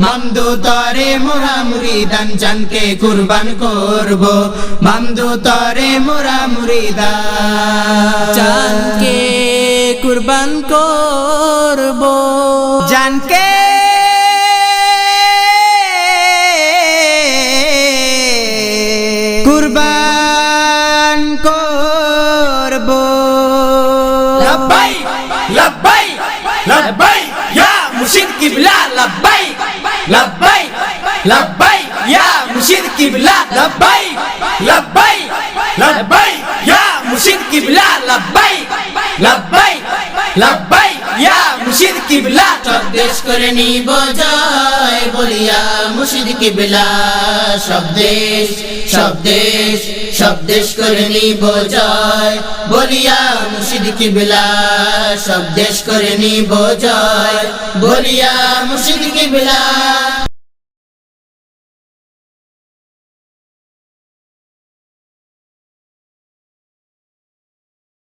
মামদু তরে মোরা মুরিদান জানকে কুরবান করব মামদু তরে মোরা মুরিদান জানকে কুরবান করব জানকে কুরবান করব لبيك لبيك لبيك يا مرشد قبلة لبيك لبيك لبيك يا مرشد قبلة لبيك لبيك لبيك يا مرشد قبلة لبيك لبيك لبيك يا مرشد قبلة সব দেশ করে নিব জয় বলিয়া মুর্শিদ কিবলা সব দেশ সব দেশ সব দেশ করে নিব জয় বলিয়া মুর্শিদ কিবলা সব দেশ করে নিব জয় বলিয়া মুর্শিদ কিবলা